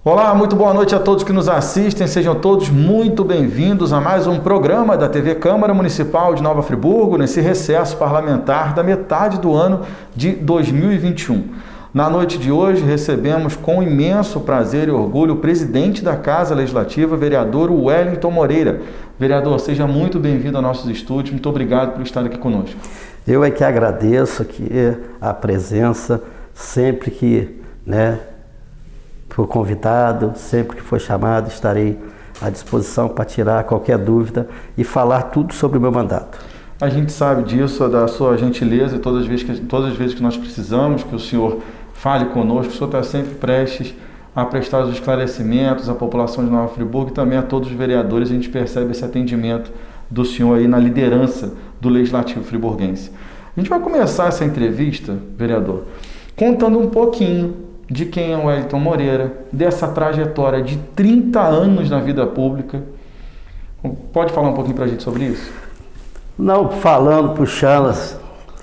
Olá, muito boa noite a todos que nos assistem, sejam todos muito bem-vindos a mais um programa da TV Câmara Municipal de Nova Friburgo, nesse recesso parlamentar da metade do ano de 2021. Na noite de hoje recebemos com imenso prazer e orgulho o presidente da Casa Legislativa, vereador Wellington Moreira. Vereador, seja muito bem-vindo aos nossos estúdios, muito obrigado por estar aqui conosco. Eu é que agradeço aqui a presença, sempre que for convidado, sempre que for chamado, estarei à disposição para tirar qualquer dúvida e falar tudo sobre o meu mandato. A gente sabe disso, da sua gentileza, e todas as vezes que nós precisamos que o senhor fale conosco, o senhor está sempre prestes a prestar os esclarecimentos à população de Nova Friburgo e também a todos os vereadores. A gente percebe esse atendimento do senhor aí na liderança do Legislativo friburguense. A gente vai começar essa entrevista, vereador, contando um pouquinho de quem é o Wellington Moreira, dessa trajetória de 30 anos na vida pública. Pode falar um pouquinho para a gente sobre isso? Não, falando, puxando,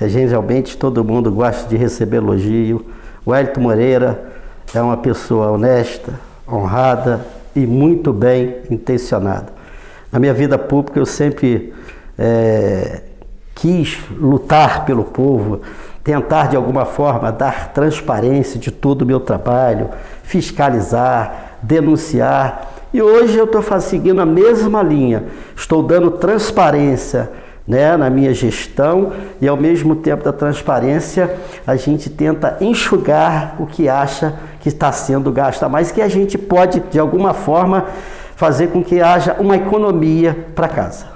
geralmente todo mundo gosta de receber elogio. O Wellington Moreira é uma pessoa honesta, honrada e muito bem intencionada. Na minha vida pública eu sempre quis lutar pelo povo, tentar de alguma forma dar transparência de todo o meu trabalho, fiscalizar, denunciar. E hoje eu estou seguindo a mesma linha, estou dando transparência na minha gestão e ao mesmo tempo da transparência a gente tenta enxugar o que acha que está sendo gasto a mais, que a gente pode de alguma forma fazer com que haja uma economia para casa.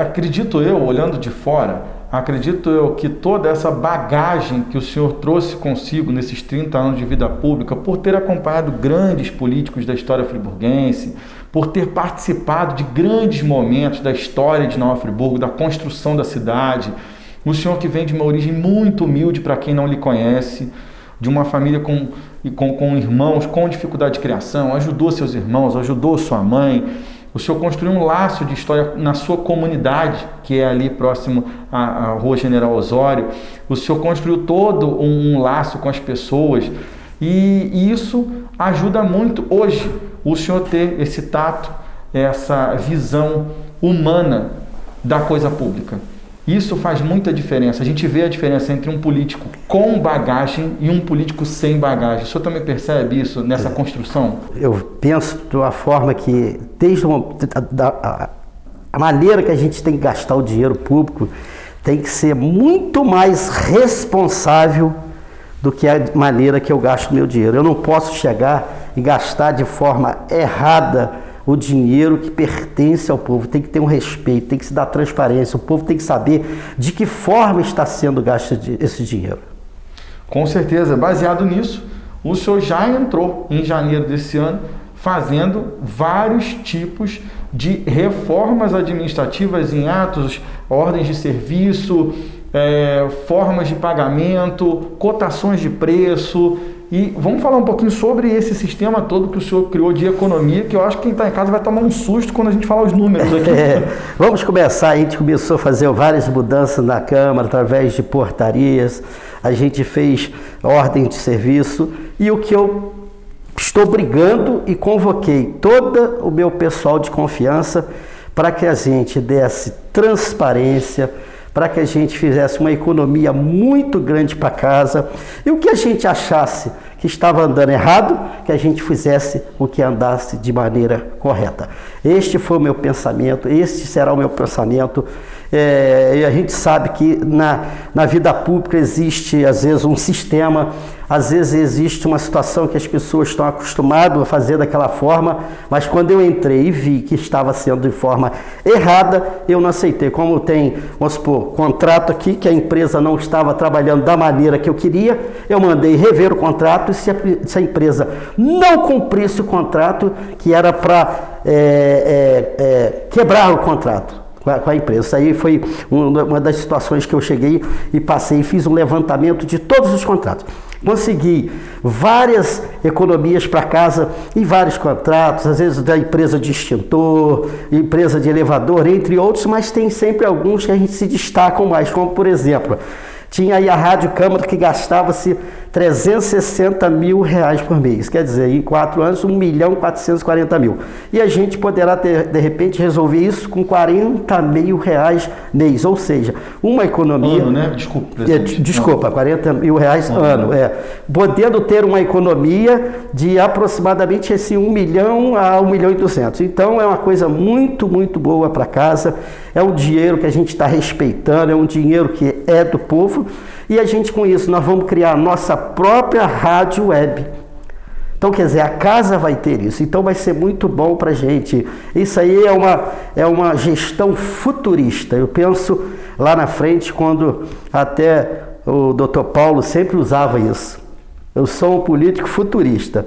Acredito eu, olhando de fora, acredito eu que toda essa bagagem que o senhor trouxe consigo nesses 30 anos de vida pública, por ter acompanhado grandes políticos da história friburguense, por ter participado de grandes momentos da história de Nova Friburgo, da construção da cidade, o senhor que vem de uma origem muito humilde para quem não lhe conhece, de uma família com irmãos com dificuldade de criação, ajudou seus irmãos, ajudou sua mãe. O senhor construiu um laço de história na sua comunidade, que é ali próximo à Rua General Osório. O senhor construiu todo um laço com as pessoas e isso ajuda muito hoje o senhor ter esse tato, essa visão humana da coisa pública. Isso faz muita diferença. A gente vê a diferença entre um político com bagagem e um político sem bagagem. O senhor também percebe isso nessa construção? Eu penso de uma forma que, desde a maneira que a gente tem que gastar o dinheiro público, tem que ser muito mais responsável do que a maneira que eu gasto o meu dinheiro. Eu não posso chegar e gastar de forma errada o dinheiro que pertence ao povo. Tem que ter um respeito, tem que se dar transparência, o povo tem que saber de que forma está sendo gasto esse dinheiro. Com certeza, baseado nisso, o senhor já entrou em janeiro desse ano fazendo vários tipos de reformas administrativas em atos, ordens de serviço, formas de pagamento, cotações de preço. E vamos falar um pouquinho sobre esse sistema todo que o senhor criou de economia, que eu acho que quem está em casa vai tomar um susto quando a gente falar os números aqui. Vamos começar, a gente começou a fazer várias mudanças na Câmara, através de portarias, a gente fez ordem de serviço, e o que eu estou brigando e convoquei todo o meu pessoal de confiança para que a gente desse transparência, para que a gente fizesse uma economia muito grande para casa, e o que a gente achasse que estava andando errado, que a gente fizesse o que andasse de maneira correta. Este foi o meu pensamento, este será o meu pensamento. E a gente sabe que na vida pública existe, às vezes, um sistema, às vezes existe uma situação que as pessoas estão acostumadas a fazer daquela forma, mas quando eu entrei e vi que estava sendo de forma errada, eu não aceitei. Como tem, vamos supor, contrato aqui, que a empresa não estava trabalhando da maneira que eu queria, eu mandei rever o contrato, e se a empresa não cumprisse o contrato, que era para quebrar o contrato com a empresa. Isso aí foi uma das situações que eu cheguei e passei e fiz um levantamento de todos os contratos. Consegui várias economias para casa em vários contratos, às vezes da empresa de extintor, empresa de elevador, entre outros, mas tem sempre alguns que a gente se destacam mais, como por exemplo, tinha aí a Rádio Câmara que gastava-se R$360 mil por mês. Quer dizer, em 4 anos, R$1.440.000. E a gente poderá, de repente, resolver isso com R$40 mil mês. Ou seja, uma economia... Ano, né? Desculpa, presidente. Desculpa, R$40 mil ano. Podendo ter uma economia de aproximadamente esse 1 milhão a 1.200.000. Então, é uma coisa muito, muito boa para casa. É um dinheiro que a gente está respeitando, é um dinheiro que é do povo. E a gente, com isso, nós vamos criar a nossa própria rádio web. Então, quer dizer, a casa vai ter isso. Então, vai ser muito bom para a gente. Isso aí é uma gestão futurista. Eu penso lá na frente, quando até o Dr. Paulo sempre usava isso. Eu sou um político futurista.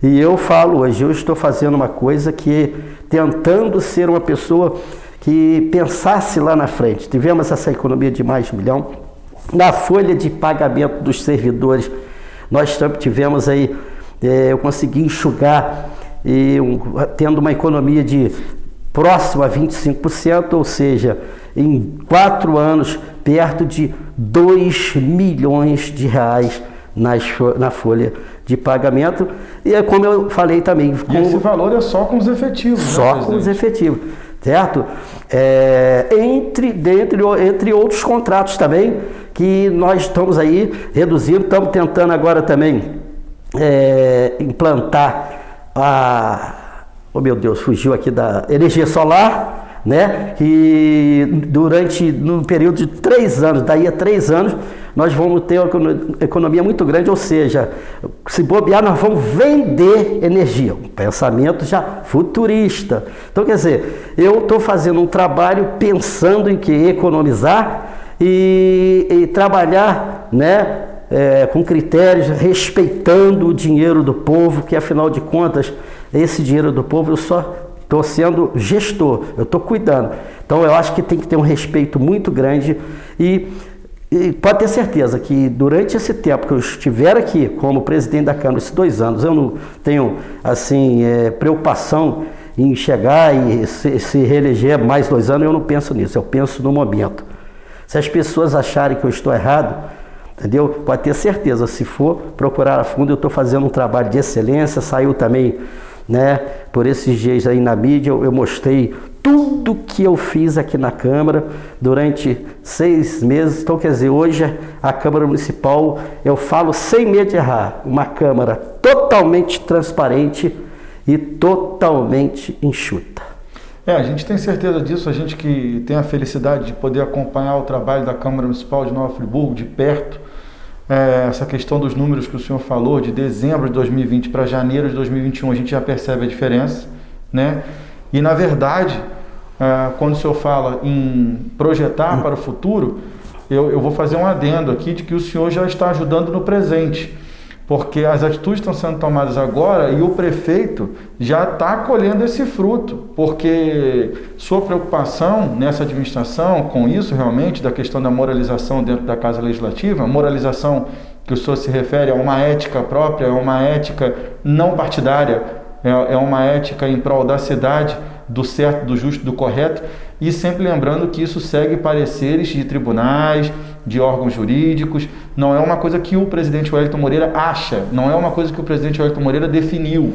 E eu falo hoje, eu estou fazendo uma coisa que, tentando ser uma pessoa que pensasse lá na frente. Tivemos essa economia de mais de 1 milhão. Na folha de pagamento dos servidores, nós tivemos aí, eu consegui enxugar, tendo uma economia de próximo a 25%, ou seja, em 4 anos, perto de R$2 milhões na folha de pagamento. E é como eu falei também... E esse valor é só com os efetivos, só com os efetivos, certo? Entre outros contratos também, que nós estamos aí reduzindo, estamos tentando agora também implantar oh meu Deus, fugiu aqui da energia solar, né? E no período de 3 anos, daí a 3 anos, nós vamos ter uma economia muito grande, ou seja, se bobear, nós vamos vender energia, um pensamento já futurista. Então, quer dizer, eu estou fazendo um trabalho pensando em que economizar e trabalhar, né, com critérios, respeitando o dinheiro do povo, que afinal de contas, esse dinheiro do povo eu só estou sendo gestor, eu estou cuidando. Então, eu acho que tem que ter um respeito muito grande e pode ter certeza que durante esse tempo que eu estiver aqui como presidente da Câmara, esses 2 anos, eu não tenho assim, preocupação em chegar e se reeleger mais 2 anos, eu não penso nisso, eu penso no momento. Se as pessoas acharem que eu estou errado, entendeu? Pode ter certeza, se for procurar a fundo, eu estou fazendo um trabalho de excelência. Saiu também, né, por esses dias aí na mídia, eu mostrei tudo que eu fiz aqui na Câmara durante 6 meses. Então, quer dizer, hoje a Câmara Municipal, eu falo sem medo de errar, uma Câmara totalmente transparente e totalmente enxuta. A gente tem certeza disso, a gente que tem a felicidade de poder acompanhar o trabalho da Câmara Municipal de Nova Friburgo de perto. Essa questão dos números que o senhor falou, de dezembro de 2020 para janeiro de 2021, a gente já percebe a diferença, né? E, na verdade, quando o senhor fala em projetar para o futuro, eu vou fazer um adendo aqui de que o senhor já está ajudando no presente, porque as atitudes estão sendo tomadas agora e o prefeito já está colhendo esse fruto, porque sua preocupação nessa administração com isso realmente, da questão da moralização dentro da Casa Legislativa, moralização que o senhor se refere a uma ética própria, é uma ética não partidária, é uma ética em prol da cidade, do certo, do justo, do correto, e sempre lembrando que isso segue pareceres de tribunais, de órgãos jurídicos, não é uma coisa que o presidente Wellington Moreira acha, não é uma coisa que o presidente Wellington Moreira definiu.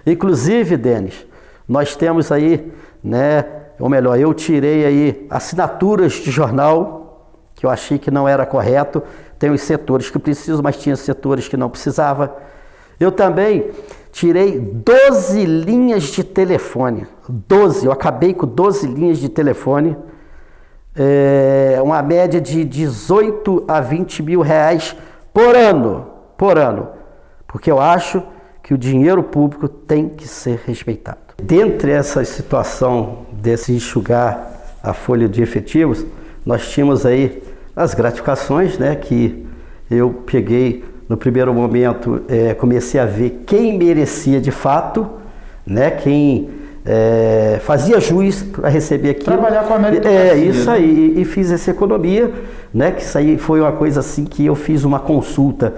Inclusive, Denis, nós temos aí, né, ou melhor, eu tirei aí assinaturas de jornal, que eu achei que não era correto, tem os setores que precisam, mas tinha setores que não precisava. Eu também tirei 12 linhas de telefone, 12, eu acabei com 12 linhas de telefone, uma média de 18 a 20 mil reais por ano, porque eu acho que o dinheiro público tem que ser respeitado. Dentre essa situação desse enxugar a folha de efetivos, nós tínhamos aí as gratificações, né, que eu peguei no primeiro momento, comecei a ver quem merecia de fato, né, quem fazia juiz para receber aquilo. Trabalhar com a meritocracia. Isso aí, e fiz essa economia, né, que isso aí foi uma coisa assim que eu fiz uma consulta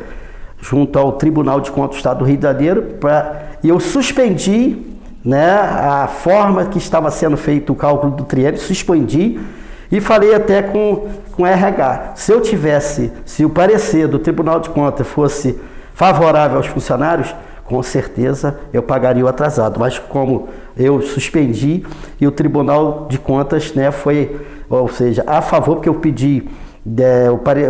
junto ao Tribunal de Contas do Estado do Rio de Janeiro e eu suspendi, né, a forma que estava sendo feito o cálculo do triênio, suspendi E falei até com o RH, se o parecer do Tribunal de Contas fosse favorável aos funcionários, com certeza eu pagaria o atrasado, mas como eu suspendi e o Tribunal de Contas, né, foi, ou seja, a favor, porque eu pedi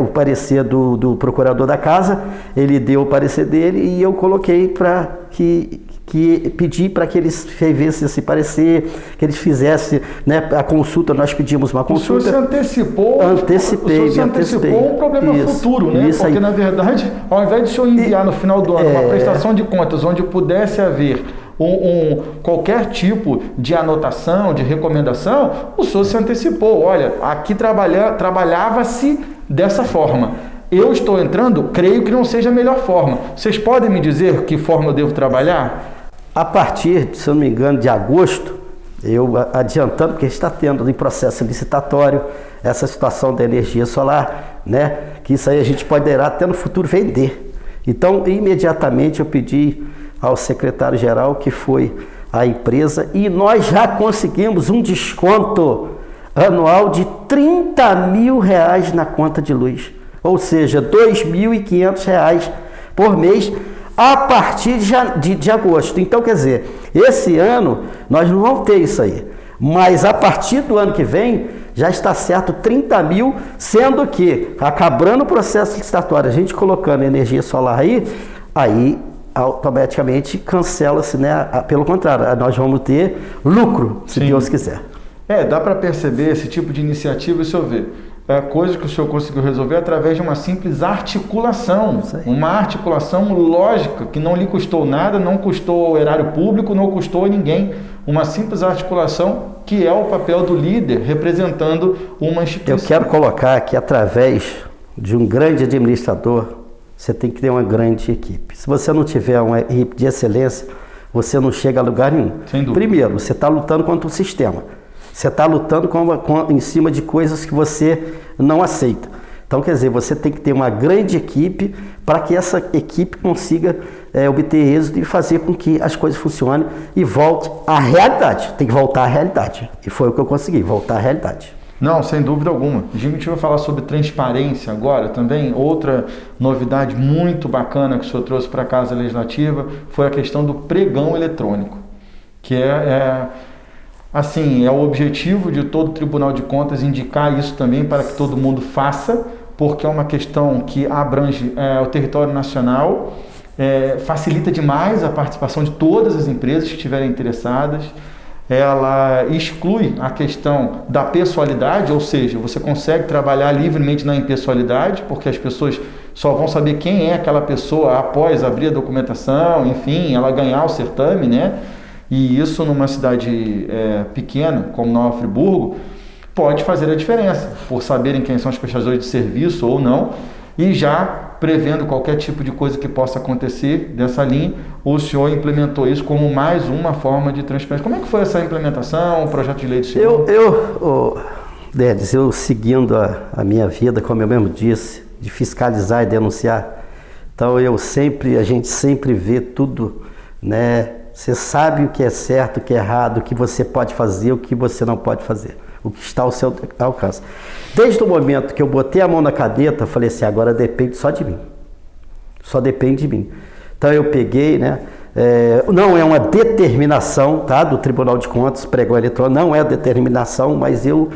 o parecer do procurador da casa, ele deu o parecer dele e eu coloquei para que pedi para que eles revessem esse parecer, que eles fizessem, né, a consulta, nós pedimos uma consulta. O senhor se antecipou um problema futuro, né? Porque, aí, na verdade, ao invés de o senhor enviar no final do ano uma prestação de contas onde pudesse haver qualquer tipo de anotação, de recomendação, o senhor se antecipou. Olha, aqui trabalhava-se dessa forma. Eu estou entrando, creio que não seja a melhor forma. Vocês podem me dizer que forma eu devo trabalhar? A partir, se eu não me engano, de agosto, eu adiantando, porque está tendo em processo licitatório essa situação da energia solar, né? Que isso aí a gente poderá até no futuro vender. Então, imediatamente eu pedi ao secretário-geral, que foi a empresa, e nós já conseguimos um desconto anual de R$30 mil na conta de luz. Ou seja, R$2.500 por mês a partir de agosto. Então, quer dizer, esse ano nós não vamos ter isso aí. Mas a partir do ano que vem, já está certo 30 mil, sendo que, acabando o processo licitatório, a gente colocando energia solar aí automaticamente cancela-se, né? Pelo contrário, nós vamos ter lucro, se Deus quiser. Dá para perceber esse tipo de iniciativa, e o senhor vê. Coisa que o senhor conseguiu resolver através de uma simples articulação, uma articulação lógica, que não lhe custou nada, não custou ao erário público, não custou a ninguém, uma simples articulação que é o papel do líder representando uma instituição. Eu quero colocar que através de um grande administrador, você tem que ter uma grande equipe. Se você não tiver uma equipe de excelência, você não chega a lugar nenhum. Sem dúvida. Primeiro, você está lutando contra o sistema. Você está lutando em cima de coisas que você não aceita. Então, quer dizer, você tem que ter uma grande equipe para que essa equipe consiga obter êxito e fazer com que as coisas funcionem e volte à realidade. Tem que voltar à realidade. E foi o que eu consegui, voltar à realidade. Não, sem dúvida alguma. A gente vai falar sobre transparência agora também. Outra novidade muito bacana que o senhor trouxe para a Casa Legislativa foi a questão do pregão eletrônico, que assim, é o objetivo de todo o Tribunal de Contas indicar isso também para que todo mundo faça, porque é uma questão que abrange o território nacional, facilita demais a participação de todas as empresas que estiverem interessadas. Ela exclui a questão da pessoalidade, ou seja, você consegue trabalhar livremente na impessoalidade, porque as pessoas só vão saber quem é aquela pessoa após abrir a documentação, enfim, ela ganhar o certame, né? E isso numa cidade pequena, como Nova Friburgo, pode fazer a diferença, por saberem quem são os prestadores de serviço ou não, e já prevendo qualquer tipo de coisa que possa acontecer dessa linha, o senhor implementou isso como mais uma forma de transparência. Como é que foi essa implementação, o projeto de lei do senhor? Denis, eu seguindo a minha vida, como eu mesmo disse, de fiscalizar e denunciar, então a gente sempre vê tudo, né? Você sabe o que é certo, o que é errado, o que você pode fazer, o que você não pode fazer, o que está ao seu alcance. Desde o momento que eu botei a mão na cadeta, eu falei assim, agora depende só de mim. Só depende de mim. Então eu peguei, né? Não é uma determinação, tá, do Tribunal de Contas, pregão eletrônico, não é determinação, mas eu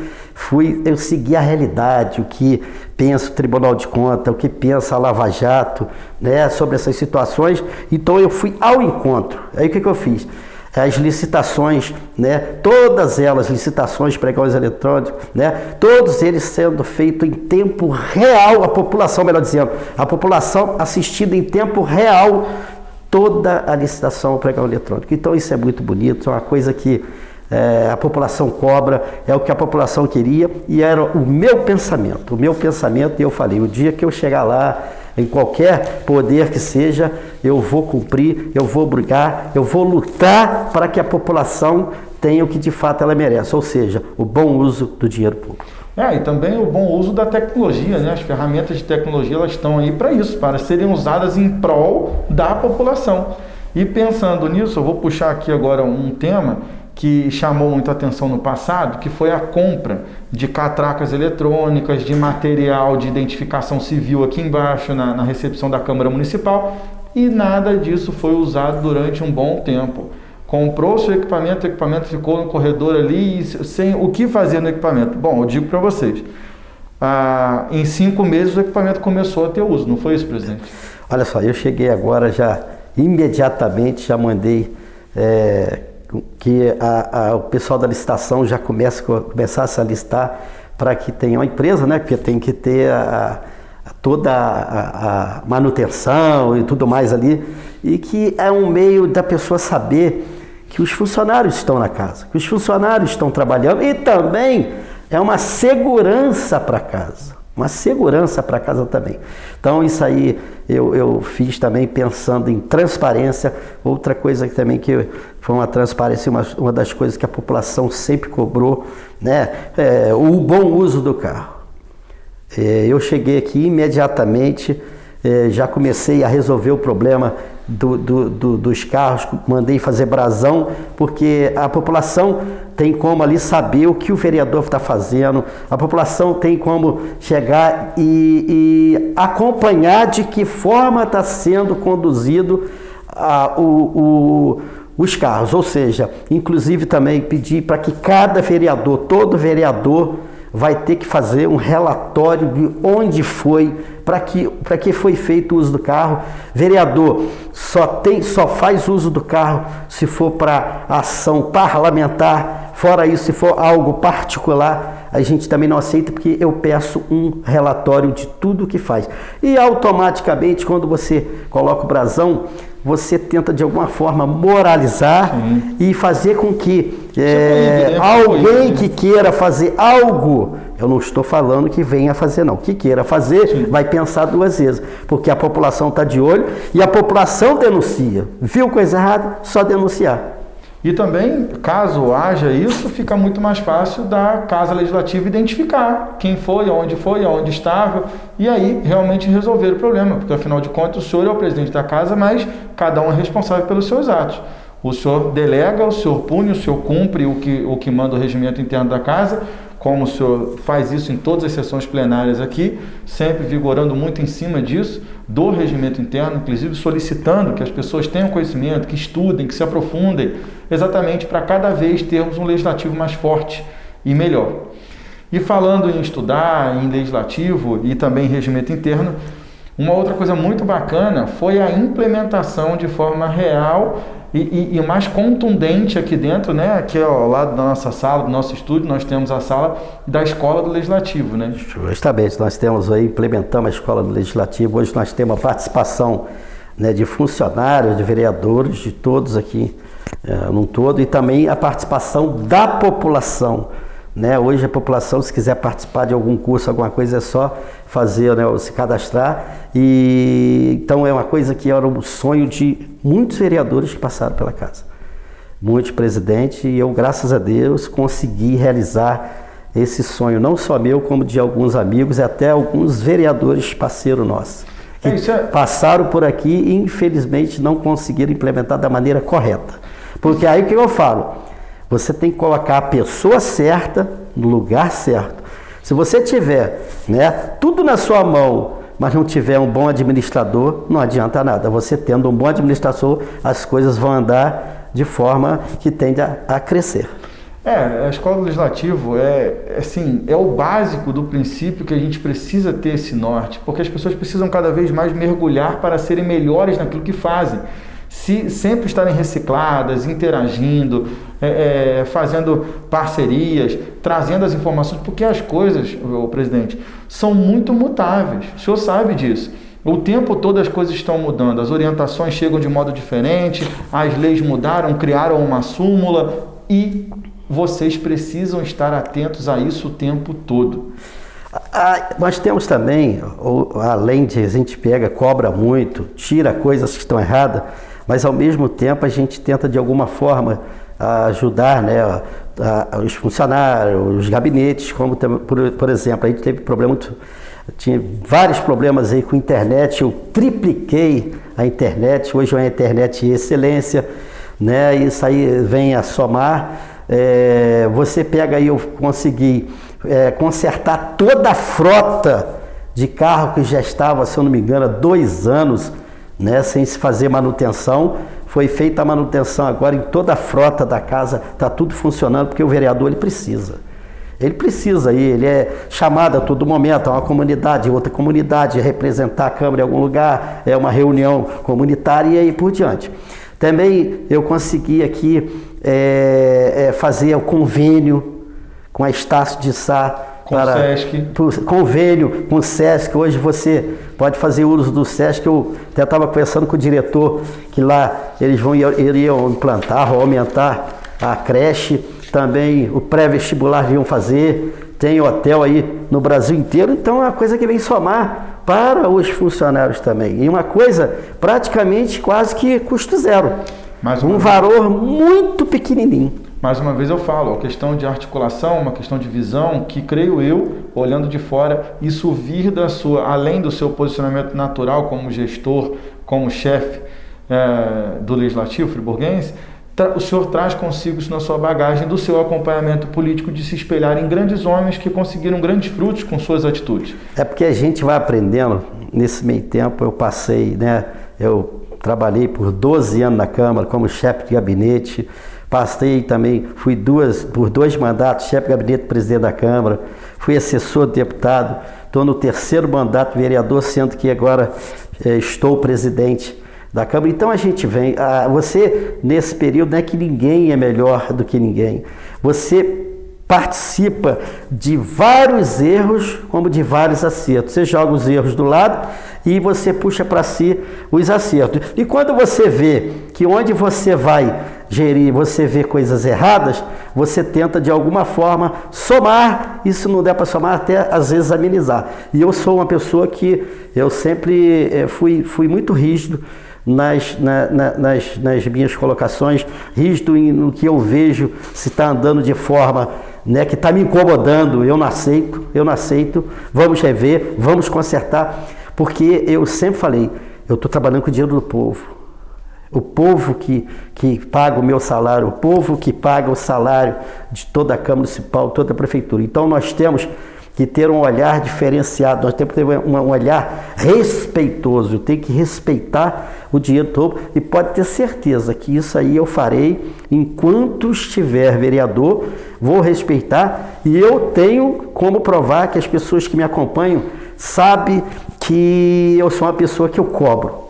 segui a realidade, o que pensa o Tribunal de Contas, o que pensa a Lava Jato, né, sobre essas situações. Então eu fui ao encontro. Aí o que eu fiz? As licitações, né, todas elas, licitações, pregões eletrônicos, né, todos eles sendo feitos em tempo real, a população, melhor dizendo, a população assistindo em tempo real toda a licitação ao pregão eletrônico. Então isso é muito bonito, é uma coisa que a população cobra, é o que a população queria e era o meu pensamento, e eu falei, o dia que eu chegar lá, em qualquer poder que seja, eu vou cumprir, eu vou brigar, eu vou lutar para que a população tenha o que de fato ela merece, ou seja, o bom uso do dinheiro público. E também o bom uso da tecnologia, né? As ferramentas de tecnologia, elas estão aí para isso, para serem usadas em prol da população. E pensando nisso, eu vou puxar aqui agora um tema que chamou muita atenção no passado, que foi a compra de catracas eletrônicas, de material de identificação civil aqui embaixo, na recepção da Câmara Municipal, e nada disso foi usado durante um bom tempo. Comprou-se o equipamento ficou no corredor ali, sem o que fazer no equipamento. Bom, eu digo para vocês, em 5 meses o equipamento começou a ter uso, não foi isso, presidente? Olha só, eu cheguei agora, já imediatamente já mandei que o pessoal da licitação já começasse a listar para que tenha uma empresa, né? Porque tem que ter toda a manutenção e tudo mais ali, e que é um meio da pessoa saber que os funcionários estão na casa, que os funcionários estão trabalhando, e também é uma segurança para casa. Uma segurança para casa também. Então isso aí eu fiz também pensando em transparência. Outra coisa que também que foi uma transparência, uma das coisas que a população sempre cobrou, né, o bom uso do carro. Eu cheguei aqui imediatamente, já comecei a resolver o problema dos carros, mandei fazer brasão, porque a população tem como ali saber o que o vereador está fazendo, a população tem como chegar e acompanhar de que forma está sendo conduzido os carros, ou seja, inclusive também pedir para que cada vereador, todo vereador, vai ter que fazer um relatório de onde foi, para que foi feito o uso do carro. Vereador só faz uso do carro se for para ação parlamentar, fora isso, se for algo particular, a gente também não aceita, porque eu peço um relatório de tudo que faz. E automaticamente, quando você coloca o brasão, você tenta de alguma forma moralizar. Sim. E fazer com que alguém que queira fazer algo, eu não estou falando que venha fazer não, que queira fazer, sim, vai pensar 2 vezes, porque a população está de olho e a população denuncia. Viu coisa errada? Só denunciar. E também, caso haja isso, fica muito mais fácil da Casa Legislativa identificar quem foi, aonde estava, e aí realmente resolver o problema, porque afinal de contas o senhor é o presidente da casa, mas cada um é responsável pelos seus atos. O senhor delega, o senhor pune, o senhor cumpre o que manda o regimento interno da casa, como o senhor faz isso em todas as sessões plenárias aqui, sempre vigorando muito em cima disso, do regimento interno, inclusive solicitando que as pessoas tenham conhecimento, que estudem, que se aprofundem, exatamente para cada vez termos um legislativo mais forte e melhor. E falando em estudar, em legislativo e também em regimento interno, uma outra coisa muito bacana foi a implementação de forma real e mais contundente aqui dentro, né? Aqui ao lado da nossa sala, do nosso estúdio, nós temos a sala da Escola do Legislativo, né? Justamente, nós temos aí, implementamos a Escola do Legislativo, hoje nós temos a participação, né, de funcionários, de vereadores, de todos aqui, num todo, e também a participação da população, né? Hoje a população, se quiser participar de algum curso, alguma coisa, é só fazer, né, se cadastrar. E então é uma coisa que era um sonho de muitos vereadores que passaram pela casa, muitos presidentes, e eu, graças a Deus, consegui realizar esse sonho, não só meu, como de alguns amigos e até alguns vereadores parceiros nossos, que passaram por aqui e infelizmente não conseguiram implementar da maneira correta. Porque aí o que eu falo? Você tem que colocar a pessoa certa no lugar certo. Se você tiver, né, tudo na sua mão, mas não tiver um bom administrador, não adianta nada. Você tendo um bom administrador, as coisas vão andar de forma que tende a crescer. A Escola do Legislativo é o básico do princípio que a gente precisa ter esse norte, porque as pessoas precisam cada vez mais mergulhar para serem melhores naquilo que fazem. Se sempre estarem recicladas, interagindo, fazendo parcerias, trazendo as informações, porque as coisas, presidente, são muito mutáveis. O senhor sabe disso. O tempo todo as coisas estão mudando, as orientações chegam de modo diferente, as leis mudaram, criaram uma súmula, e vocês precisam estar atentos a isso o tempo todo. Nós temos também, além de a gente cobra muito, tira coisas que estão erradas, mas ao mesmo tempo a gente tenta de alguma forma ajudar, né, os funcionários, os gabinetes, como por exemplo, a gente teve tinha vários problemas aí com a internet, eu tripliquei a internet, hoje é uma internet de excelência, né, isso aí vem a somar. Você pega aí, eu consegui consertar toda a frota de carro que já estava, se eu não me engano, há 2 anos, né, sem se fazer manutenção. Foi feita a manutenção agora em toda a frota da casa, está tudo funcionando, porque o vereador ele precisa. Ele é chamado a todo momento, a uma comunidade, outra comunidade, representar a Câmara em algum lugar, é uma reunião comunitária e aí por diante. Também eu consegui aqui fazer o convênio com a Estácio de Sá, com o SESC. Convênio com o SESC. Hoje você pode fazer uso do SESC. Eu até estava conversando com o diretor que lá eles iriam implantar ou aumentar a creche. Também o pré-vestibular iam fazer. Tem hotel aí no Brasil inteiro. Então é uma coisa que vem somar para os funcionários também. E uma coisa praticamente quase que custo zero. Um valor muito pequenininho. Mais uma vez eu falo, a questão de articulação, uma questão de visão, que creio eu, olhando de fora, isso vir além do seu posicionamento natural como gestor, como chefe do Legislativo friburguense, o senhor traz consigo isso na sua bagagem do seu acompanhamento político, de se espelhar em grandes homens que conseguiram grandes frutos com suas atitudes. É porque a gente vai aprendendo, nesse meio tempo eu passei, eu trabalhei por 12 anos na Câmara como chefe de gabinete, passei também, fui por 2 mandatos, chefe de gabinete, presidente da Câmara, fui assessor de deputado, estou no 3º mandato vereador, sendo que agora estou presidente da Câmara. Então a gente vem, você nesse período não é que ninguém é melhor do que ninguém, você participa de vários erros como de vários acertos. Você joga os erros do lado e você puxa para si os acertos. E quando você vê que onde você vai gerir, você vê coisas erradas, você tenta de alguma forma somar. Isso não der para somar, até às vezes amenizar. E eu sou uma pessoa que eu sempre fui muito rígido nas minhas colocações, rígido no que eu vejo, se está andando de forma que está me incomodando, eu não aceito, vamos rever, vamos consertar, porque eu sempre falei, eu estou trabalhando com o dinheiro do povo, o povo que paga o meu salário, o povo que paga o salário de toda a Câmara Municipal, toda a Prefeitura. Então nós temos que ter um olhar diferenciado, nós temos que ter um olhar respeitoso, tem que respeitar o dinheiro todo, e pode ter certeza que isso aí eu farei enquanto estiver vereador, vou respeitar, e eu tenho como provar que as pessoas que me acompanham sabem que eu sou uma pessoa que eu cobro,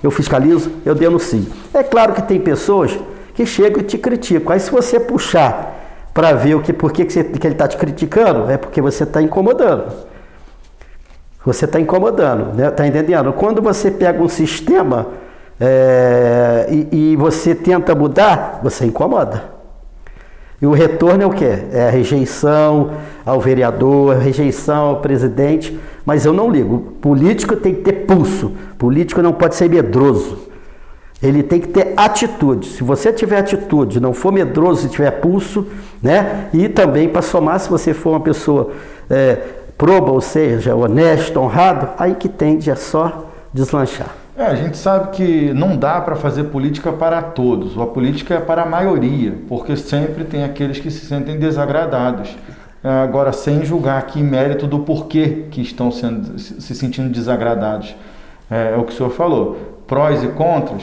eu fiscalizo, eu denuncio. É claro que tem pessoas que chegam e te criticam, aí se você puxar para ver por que ele está te criticando, é porque você está incomodando. Você está incomodando, né? Está entendendo? Quando você pega um sistema e você tenta mudar, você incomoda. E o retorno é o quê? É a rejeição ao vereador, a rejeição ao presidente, mas eu não ligo. Político tem que ter pulso, político não pode ser medroso. Ele tem que ter atitude. Se você tiver atitude, não for medroso, se tiver pulso, né? E também para somar, se você for uma pessoa proba, ou seja, honesto, honrado, aí que tende a só deslanchar. A gente sabe que não dá para fazer política para todos. A política é para a maioria, porque sempre tem aqueles que se sentem desagradados. Agora, sem julgar aqui mérito do porquê que estão se sentindo desagradados. É o que o senhor falou. Prós e contras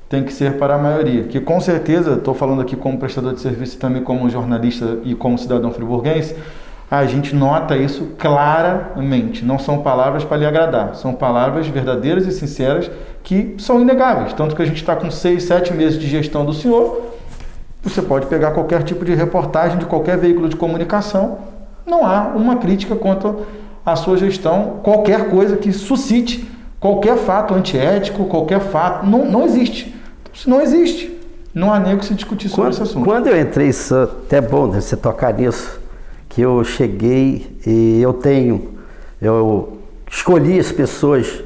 tem que ser para a maioria, que com certeza, estou falando aqui como prestador de serviço e também como jornalista e como cidadão friburguense, a gente nota isso claramente. Não são palavras para lhe agradar, são palavras verdadeiras e sinceras que são inegáveis. Tanto que a gente está com 6, 7 meses de gestão do senhor, você pode pegar qualquer tipo de reportagem de qualquer veículo de comunicação, não há uma crítica quanto à sua gestão, qualquer coisa que suscite qualquer fato antiético, qualquer fato, não existe. Isso não existe. Não há nem o que se discutir sobre esse assunto. Quando eu entrei, isso é até bom você tocar nisso, que eu cheguei e eu escolhi as pessoas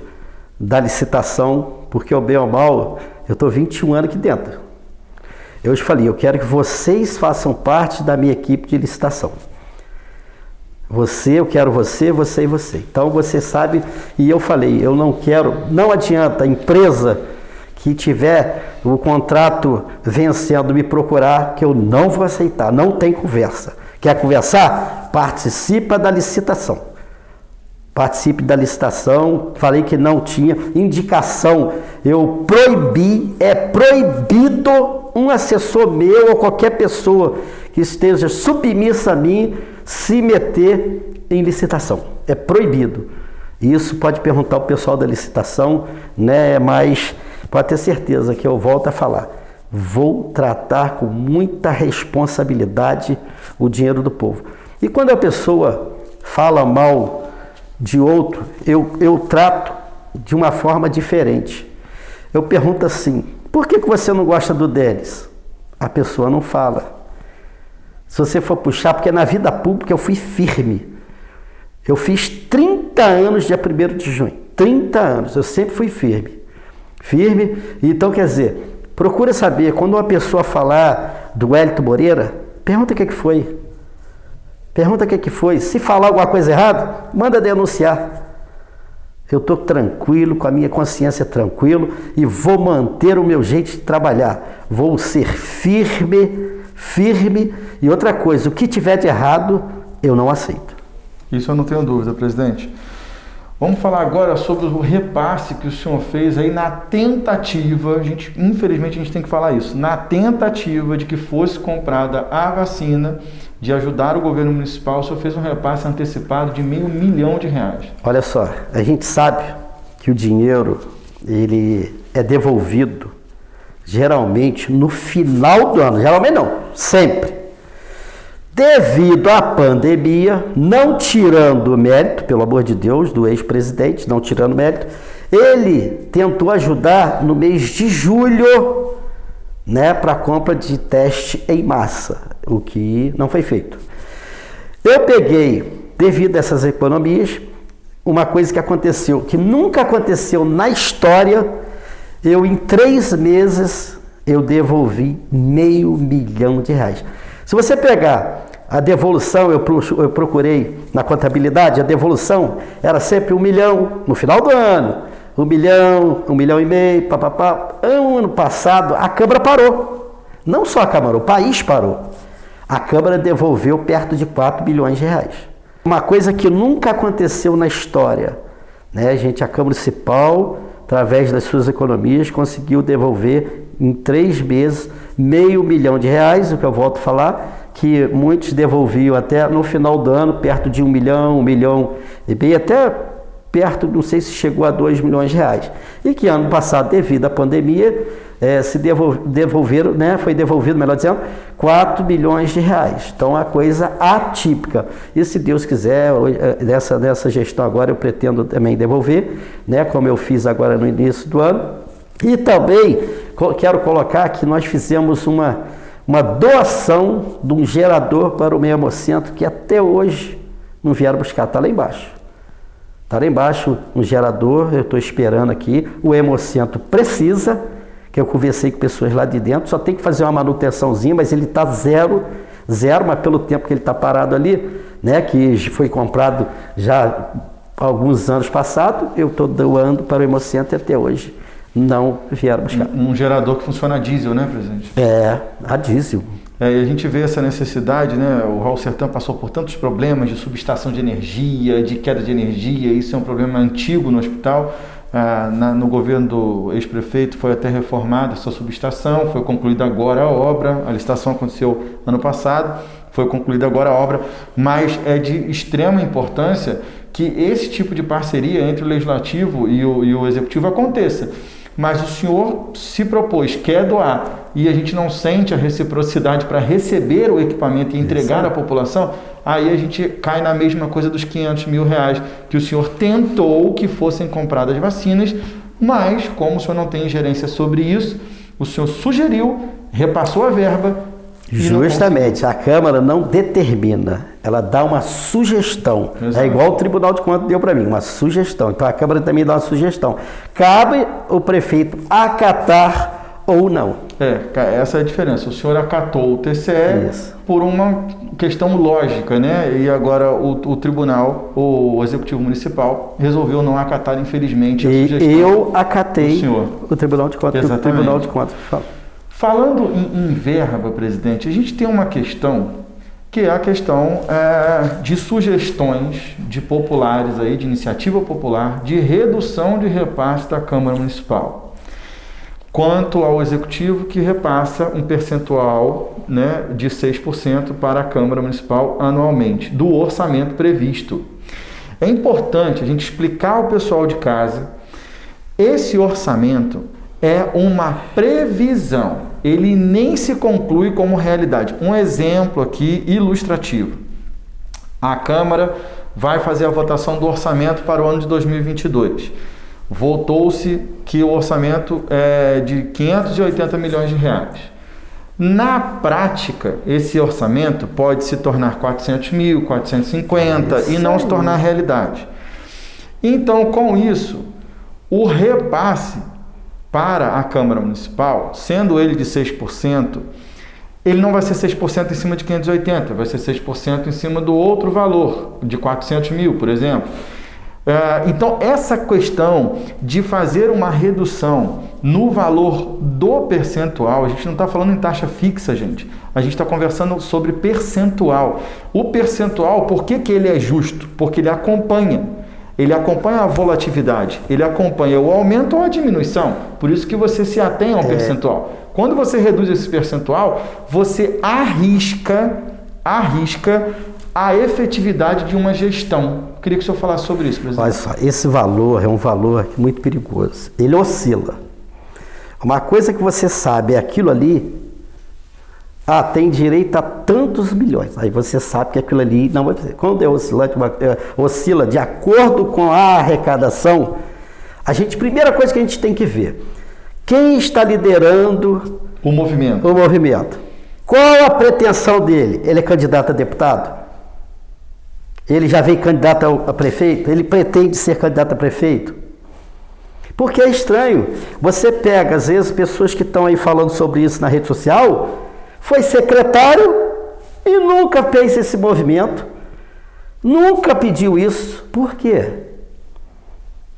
da licitação, porque o bem ou mal, eu estou 21 anos aqui dentro. Eu te falei, eu quero que vocês façam parte da minha equipe de licitação. Eu quero você e você. Então você sabe, e eu falei, eu não quero, não adianta a empresa que tiver o contrato vencendo me procurar, que eu não vou aceitar, não tem conversa. Quer conversar? Participa da licitação. Participe da licitação. Falei que não tinha indicação. Eu proibi, é proibido um assessor meu ou qualquer pessoa que esteja submissa a mim se meter em licitação. É proibido. Isso pode perguntar ao pessoal da licitação, né? Mas pode ter certeza que eu volto a falar. Vou tratar com muita responsabilidade o dinheiro do povo. E quando a pessoa fala mal de outro, eu trato de uma forma diferente. Eu pergunto assim: por que você não gosta do Denis? A pessoa não fala. Se você for puxar, porque na vida pública eu fui firme. Eu fiz 30 anos dia 1º de junho. 30 anos, eu sempre fui firme. Firme, então quer dizer, procura saber, quando uma pessoa falar do Wellington Moreira, pergunta o que foi. Pergunta o que foi. Se falar alguma coisa errada, manda denunciar. Eu estou tranquilo, com a minha consciência tranquilo e vou manter o meu jeito de trabalhar. Vou ser firme. E outra coisa, o que tiver de errado, eu não aceito. Isso eu não tenho dúvida, presidente. Vamos falar agora sobre o repasse que o senhor fez aí na tentativa, infelizmente a gente tem que falar isso, na tentativa de que fosse comprada a vacina, de ajudar o governo municipal, o senhor fez um repasse antecipado de R$500 milhão. Olha só, a gente sabe que o dinheiro, ele é devolvido geralmente no final do ano, geralmente não, sempre. Devido à pandemia, não tirando o mérito, pelo amor de Deus, do ex-presidente, não tirando mérito, ele tentou ajudar no mês de julho, né, para a compra de teste em massa, o que não foi feito. Eu peguei, devido a essas economias, uma coisa que aconteceu, que nunca aconteceu na história, em 3 meses, eu devolvi R$500 milhão. Se você pegar a devolução, eu procurei na contabilidade, a devolução era sempre 1 milhão no final do ano, 1 milhão, 1,5 milhão, papapá. Ano passado, a Câmara parou. Não só a Câmara, o país parou. A Câmara devolveu perto de R$4 bilhões. Uma coisa que nunca aconteceu na história, né, gente? A Câmara Municipal, através das suas economias, conseguiu devolver em 3 meses R$500 milhão, o que eu volto a falar, que muitos devolviam até no final do ano, perto de 1 milhão, 1,5 milhão, até perto, não sei se chegou a R$2 milhões. E que ano passado, devido à pandemia, devolveram, né, foi devolvido, melhor dizendo, R$4 milhões. Então, a coisa atípica. E se Deus quiser, nessa gestão agora, eu pretendo também devolver, né, como eu fiz agora no início do ano. E também quero colocar que nós fizemos uma doação de um gerador para o Hemocentro, que até hoje não vieram buscar, está lá embaixo. Está lá embaixo um gerador, eu estou esperando aqui, o Hemocentro precisa, que eu conversei com pessoas lá de dentro, só tem que fazer uma manutençãozinha, mas ele está zero, mas pelo tempo que ele está parado ali, né, que foi comprado já há alguns anos passados, eu estou doando para o Hemocentro até hoje. Não vieram buscar. Um gerador que funciona a diesel, né, presidente? A diesel. E a gente vê essa necessidade, né? O Raul Sertã passou por tantos problemas de subestação de energia, de queda de energia, isso é um problema antigo no hospital. No governo do ex-prefeito foi até reformada essa subestação, foi concluída agora a obra, a licitação aconteceu ano passado, foi concluída agora a obra, mas é de extrema importância que esse tipo de parceria entre o Legislativo e o Executivo aconteça. Mas o senhor se propôs, quer doar, e a gente não sente a reciprocidade para receber o equipamento e entregar à população, aí a gente cai na mesma coisa dos R$500 mil, que o senhor tentou que fossem compradas vacinas, mas como o senhor não tem ingerência sobre isso, o senhor sugeriu, repassou a verba. Justamente, a Câmara não determina, ela dá uma sugestão. Exatamente. É igual o Tribunal de Contas deu para mim, uma sugestão. Então a Câmara também dá uma sugestão. Cabe o prefeito acatar ou não. Essa é a diferença. O senhor acatou o TCE Isso. por uma questão lógica, né? E agora o tribunal, o Executivo Municipal, resolveu não acatar, infelizmente, a sugestão. Eu acatei o Tribunal de Contas. Exatamente. O Tribunal de Contas. Falando em verba, presidente, a gente tem uma questão que é a questão de sugestões de populares, aí, de iniciativa popular, de redução de repasse da Câmara Municipal. Quanto ao Executivo, que repassa um percentual, né, de 6% para a Câmara Municipal anualmente, do orçamento previsto. É importante a gente explicar ao pessoal de casa, esse orçamento é uma previsão. Ele nem se conclui como realidade. Um exemplo aqui ilustrativo. A Câmara vai fazer a votação do orçamento para o ano de 2022. Votou-se que o orçamento é de 580 milhões de reais. Na prática, esse orçamento pode se tornar 400 mil, 450 e não se tornar realidade. Então, com isso, o repasse para a Câmara Municipal, sendo ele de 6%, ele não vai ser 6% em cima de 580, vai ser 6% em cima do outro valor, de 400 mil, por exemplo. Então, essa questão de fazer uma redução no valor do percentual, a gente não está falando em taxa fixa, gente. A gente está conversando sobre percentual. O percentual, por que ele é justo? Porque ele acompanha. Ele acompanha a volatilidade, ele acompanha o aumento ou a diminuição. Por isso que você se atém ao percentual. Quando você reduz esse percentual, você arrisca a efetividade de uma gestão. Eu queria que o senhor falasse sobre isso, presidente. Olha só, esse valor é um valor muito perigoso. Ele oscila. Uma coisa que você sabe é aquilo ali, tem direito a tantos milhões. Aí você sabe que aquilo ali não vai fazer. Quando é oscilante, oscila de acordo com a arrecadação, primeira coisa que a gente tem que ver, quem está liderando o movimento. Qual a pretensão dele? Ele é candidato a deputado? Ele já veio candidato a prefeito? Ele pretende ser candidato a prefeito? Porque é estranho. Você pega, às vezes, pessoas que estão aí falando sobre isso na rede social, foi secretário e nunca fez esse movimento, nunca pediu isso. Por quê?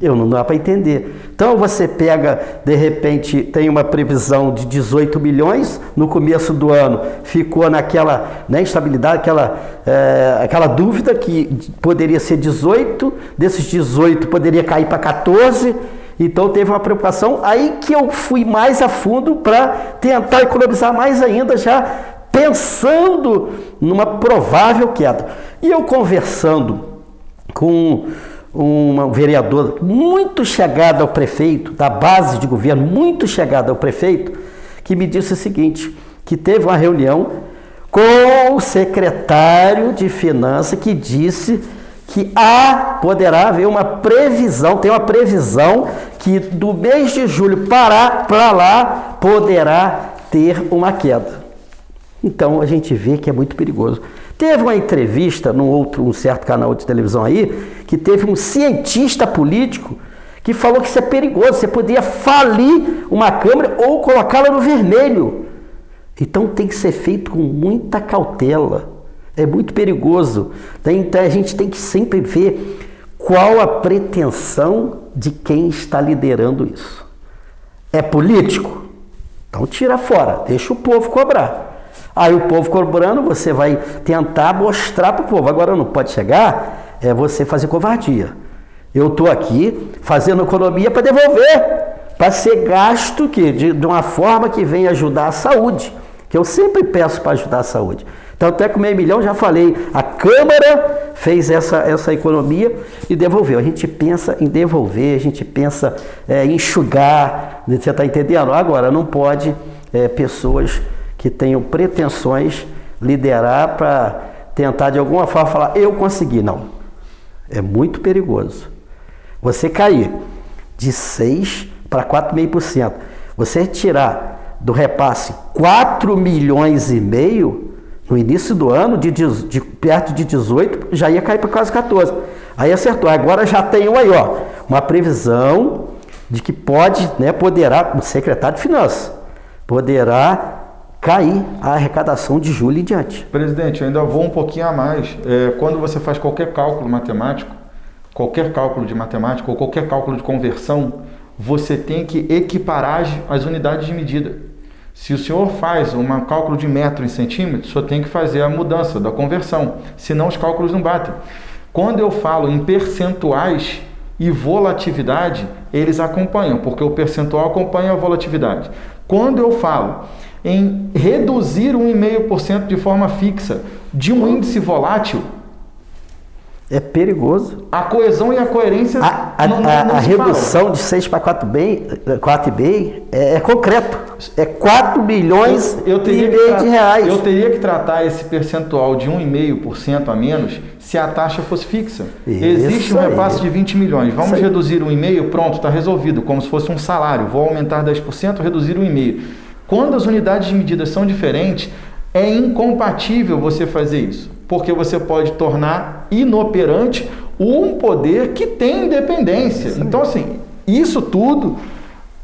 Não dá para entender. Então você pega, de repente, tem uma previsão de 18 milhões, no começo do ano ficou naquela instabilidade, aquela dúvida que poderia ser 18, desses 18 poderia cair para 14, então teve uma preocupação, aí que eu fui mais a fundo para tentar economizar mais ainda, já pensando numa provável queda. E eu conversando com um vereador muito chegado ao prefeito, da base de governo, muito chegado ao prefeito, que me disse o seguinte, que teve uma reunião com o secretário de Finanças que disse que poderá haver uma previsão, tem uma previsão que do mês de julho para lá poderá ter uma queda. Então a gente vê que é muito perigoso. Teve uma entrevista um certo canal de televisão aí, que teve um cientista político que falou que isso é perigoso, você poderia falir uma Câmara ou colocá-la no vermelho. Então tem que ser feito com muita cautela. É muito perigoso. Então a gente tem que sempre ver qual a pretensão de quem está liderando isso. É político? Então tira fora, deixa o povo cobrar. Aí o povo cobrando, você vai tentar mostrar para o povo. Agora não pode chegar, você fazer covardia. Eu estou aqui fazendo economia para devolver, para ser gasto de uma forma que venha ajudar a saúde, que eu sempre peço para ajudar a saúde. Então até com R$500 mil, já falei, a Câmara fez essa economia e devolveu. A gente pensa em devolver, a gente pensa em enxugar, você está entendendo? Agora não pode pessoas que tenham pretensões liderar para tentar de alguma forma falar, eu consegui. Não, é muito perigoso. Você cair de 6% para 4,5%, você tirar do repasse 4,5 milhões no início do ano, de perto de 18, já ia cair para quase 14. Aí acertou. Agora já tem uma previsão de que poderá, o secretário de Finanças, poderá cair a arrecadação de julho em diante. Presidente, eu ainda vou um pouquinho a mais. Quando você faz qualquer cálculo matemático, qualquer cálculo de matemática ou qualquer cálculo de conversão, você tem que equiparar as unidades de medida. Se o senhor faz um cálculo de metro em centímetro, o senhor tem que fazer a mudança da conversão, senão os cálculos não batem. Quando eu falo em percentuais e volatilidade, eles acompanham, porque o percentual acompanha a volatilidade. Quando eu falo em reduzir 1,5% de forma fixa de um índice volátil, é perigoso. A coesão e a coerência a redução de 6 para 4,5 é concreto. É 4 bilhões e meio de reais. Eu teria que tratar esse percentual de 1,5% a menos se a taxa fosse fixa. Existe um repasse de 20 milhões. Vamos reduzir 1,5%, pronto, está resolvido, como se fosse um salário. Vou aumentar 10%, reduzir 1,5%. Quando as unidades de medida são diferentes, é incompatível você fazer isso, porque você pode tornar inoperante um poder que tem independência. Então, assim, isso tudo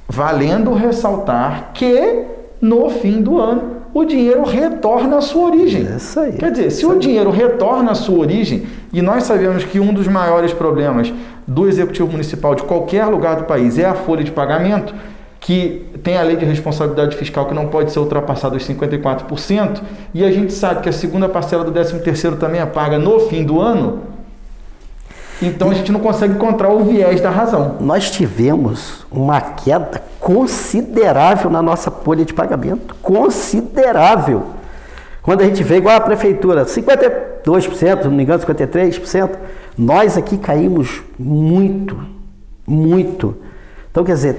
valendo ressaltar que no fim do ano o dinheiro retorna à sua origem. Isso aí. Quer dizer, se o dinheiro retorna à sua origem, e nós sabemos que um dos maiores problemas do Executivo Municipal de qualquer lugar do país é a folha de pagamento, que tem a lei de responsabilidade fiscal que não pode ser ultrapassada os 54%, e a gente sabe que a segunda parcela do 13º também é paga no fim do ano, então a gente não consegue encontrar o viés da razão. Nós tivemos uma queda considerável na nossa folha de pagamento, considerável. Quando a gente vê igual a prefeitura, 52%, não me engano, 53%, nós aqui caímos muito, muito. Então, quer dizer,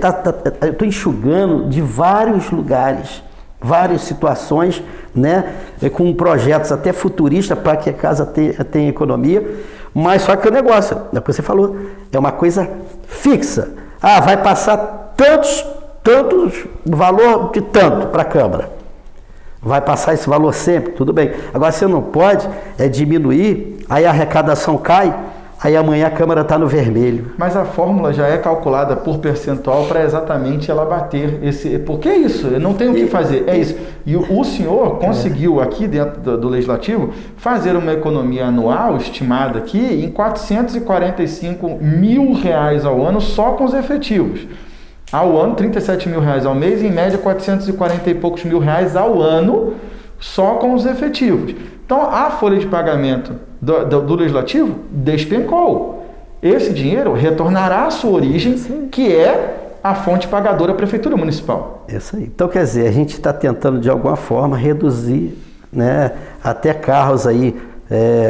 eu estou enxugando de vários lugares, várias situações, né, com projetos até futuristas para que a casa tenha economia, mas só que o negócio, é o que você falou, é uma coisa fixa. Vai passar tantos valor de tanto para a Câmara. Vai passar esse valor sempre, tudo bem. Agora, você não pode diminuir, aí a arrecadação cai, aí amanhã a Câmara está no vermelho. Mas a fórmula já é calculada por percentual para exatamente ela bater esse... Porque é isso, não tem o que fazer, é isso. E o senhor conseguiu aqui dentro do Legislativo fazer uma economia anual estimada aqui em R$445 mil ao ano só com os efetivos. Ao ano, R$37 mil ao mês, em média 440 e poucos mil ao ano só com os efetivos. Então, a folha de pagamento do Legislativo despencou. Esse dinheiro retornará à sua origem, que é a fonte pagadora da Prefeitura Municipal. Isso aí. Então, quer dizer, a gente está tentando, de alguma forma, reduzir, né, até carros aí,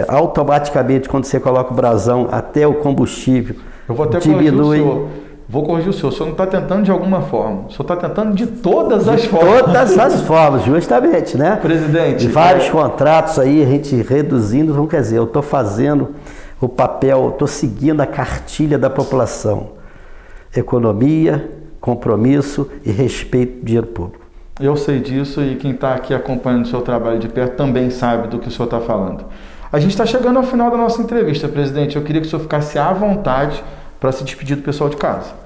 automaticamente, quando você coloca o brasão, até o combustível Eu vou até diminui. corrigir o senhor não está tentando de alguma forma, o senhor está tentando de todas as formas. Todas as formas, justamente, né? Presidente. Vários contratos aí, a gente reduzindo, então, quer dizer, eu estou fazendo o papel, estou seguindo a cartilha da população. Economia, compromisso e respeito do dinheiro público. Eu sei disso e quem está aqui acompanhando o seu trabalho de perto também sabe do que o senhor está falando. A gente está chegando ao final da nossa entrevista, presidente. Eu queria que o senhor ficasse à vontade para se despedir do pessoal de casa.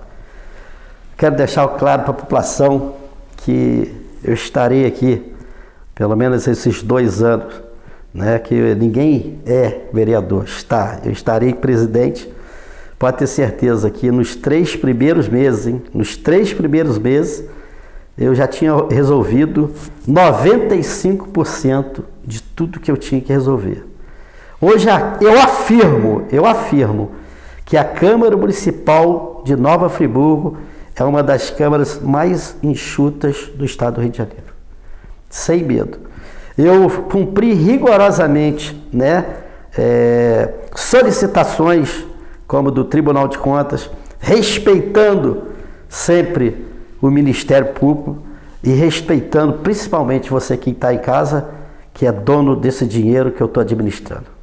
Quero deixar claro para a população que eu estarei aqui, pelo menos esses 2 anos, né, que ninguém é vereador, eu estarei presidente, pode ter certeza que nos 3 primeiros meses, nos 3 primeiros meses, eu já tinha resolvido 95% de tudo que eu tinha que resolver. Hoje eu afirmo que a Câmara Municipal de Nova Friburgo é uma das câmaras mais enxutas do estado do Rio de Janeiro. Sem medo. Eu cumpri rigorosamente, né, solicitações como do Tribunal de Contas, respeitando sempre o Ministério Público e respeitando principalmente você que está em casa, que é dono desse dinheiro que eu estou administrando.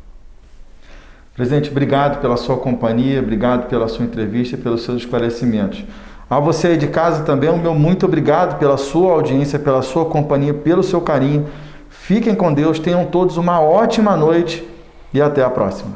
Presidente, obrigado pela sua companhia, obrigado pela sua entrevista e pelos seus esclarecimentos. A você aí de casa também, o meu muito obrigado pela sua audiência, pela sua companhia, pelo seu carinho. Fiquem com Deus, tenham todos uma ótima noite e até a próxima.